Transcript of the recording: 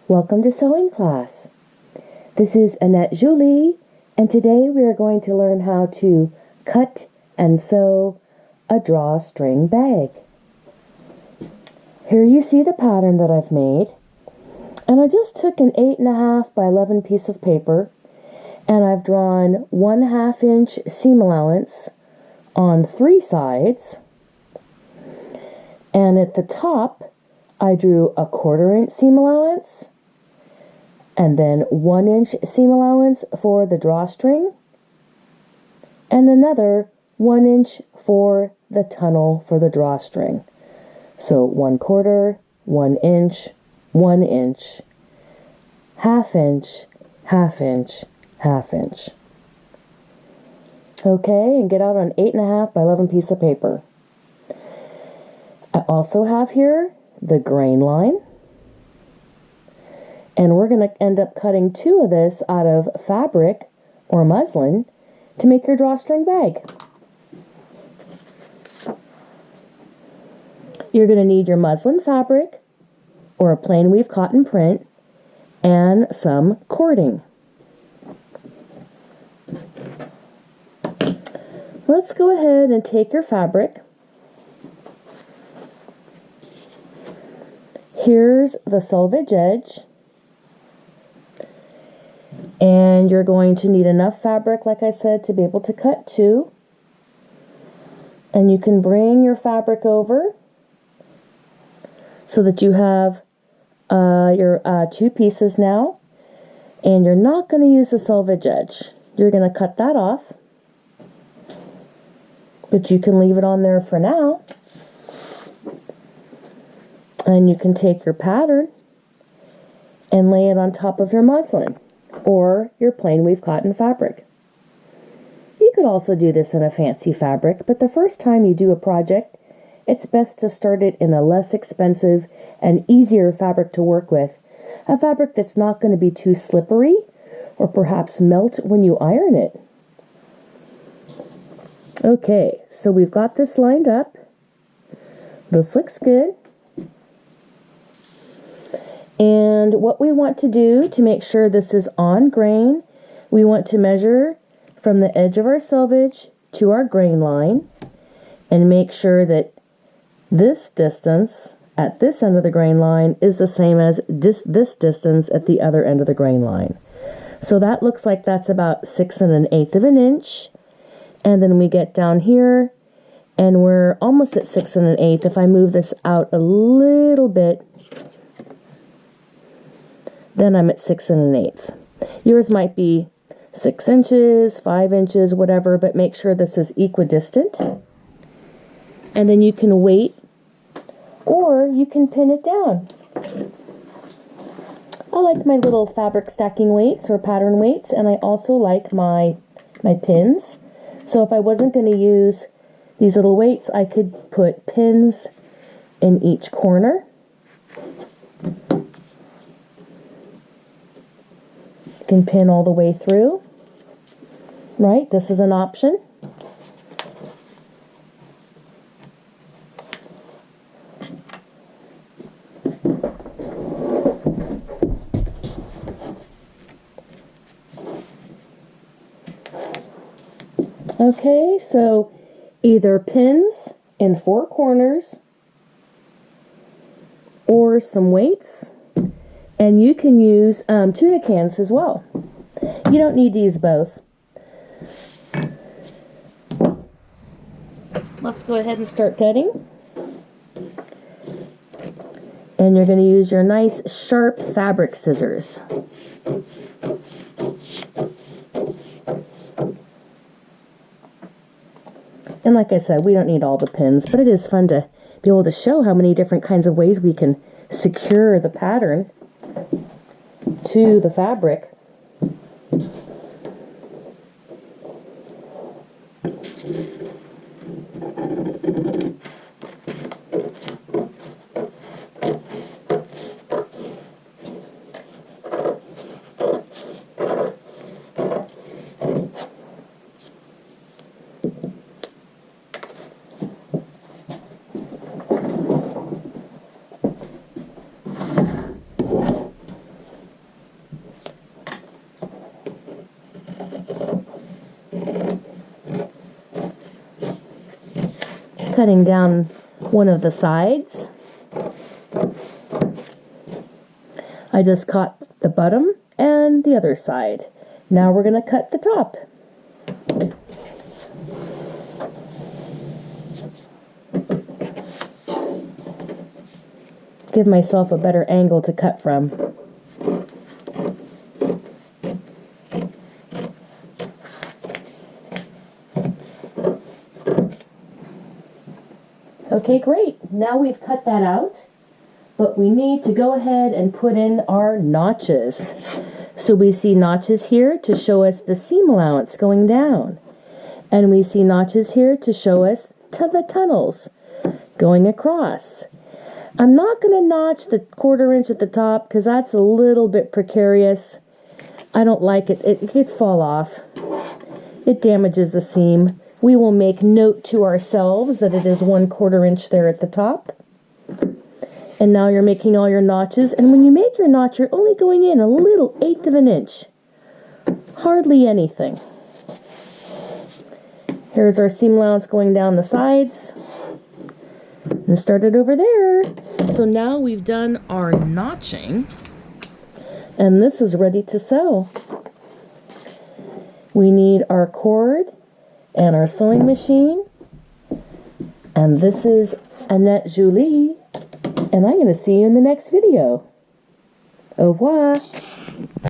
Welcome to sewing class. This is Annette Julie, and today we are going to learn how to cut and sew a drawstring bag. Here you see the pattern that I've made, and I just took an 8.5 by 11 piece of paper, and I've drawn 1/2 inch seam allowance on 3 sides, and at the top I drew a 1/4 inch seam allowance, and then 1 inch seam allowance for the drawstring, and another 1 inch for the tunnel for the drawstring. So 1/4, 1 inch, 1 inch, 1/2 inch, 1/2 inch, 1/2 inch. Okay, and get out an 8.5 by 11 piece of paper. I also have here the grain line. And we're going to end up cutting 2 of this out of fabric or muslin to make your drawstring bag. You're going to need your muslin fabric or a plain weave cotton print and some cording. Let's go ahead and take your fabric. Here's the selvage edge. And you're going to need enough fabric, like I said, to be able to cut 2. And you can bring your fabric over so that you have your 2 pieces now. And you're not going to use the selvage edge. You're going to cut that off. But you can leave it on there for now. And you can take your pattern and lay it on top of your muslin or your plain weave cotton fabric. You could also do this in a fancy fabric, but the first time you do a project, it's best to start it in a less expensive and easier fabric to work with, a fabric that's not going to be too slippery or perhaps melt when you iron it. Okay, so we've got this lined up. This looks good. And what we want to do to make sure this is on grain, we want to measure from the edge of our selvage to our grain line and make sure that this distance at this end of the grain line is the same as this distance at the other end of the grain line. So that looks like that's about 6 1/8 of an inch. And then we get down here and we're almost at 6 1/8. If I move this out a little bit, then I'm at 6 1/8. Yours might be 6 inches, 5 inches, whatever, but make sure this is equidistant. And then you can weight or you can pin it down. I like my little fabric stacking weights or pattern weights, and I also like my pins. So if I wasn't going to use these little weights, I could put pins in each corner. Can pin all the way through, right? This is an option. Okay, so either pins in 4 corners or some weights. And you can use tuna cans as well. You don't need to use both. Let's go ahead and start cutting. And you're going to use your nice sharp fabric scissors. And like I said, we don't need all the pins, but it is fun to be able to show how many different kinds of ways we can secure the pattern to the fabric. cutting down one of the sides. I just cut the bottom and the other side. Now we're going to cut the top. Give myself a better angle to cut from. Okay, great. Now we've cut that out, but we need to go ahead and put in our notches. So we see notches here to show us the seam allowance going down. And we see notches here to show us to the tunnels going across. I'm not going to notch the 1/4 inch at the top because that's a little bit precarious. I don't like it. It could fall off. It damages the seam. We will make note to ourselves that it is 1/4 inch there at the top. And now you're making all your notches. And when you make your notch, you're only going in a little 1/8 of an inch. Hardly anything. Here's our seam allowance going down the sides. And started over there. So now we've done our notching. And this is ready to sew. We need our cord and our sewing machine. And this is Annette Julie. And I'm going to see you in the next video. Au revoir.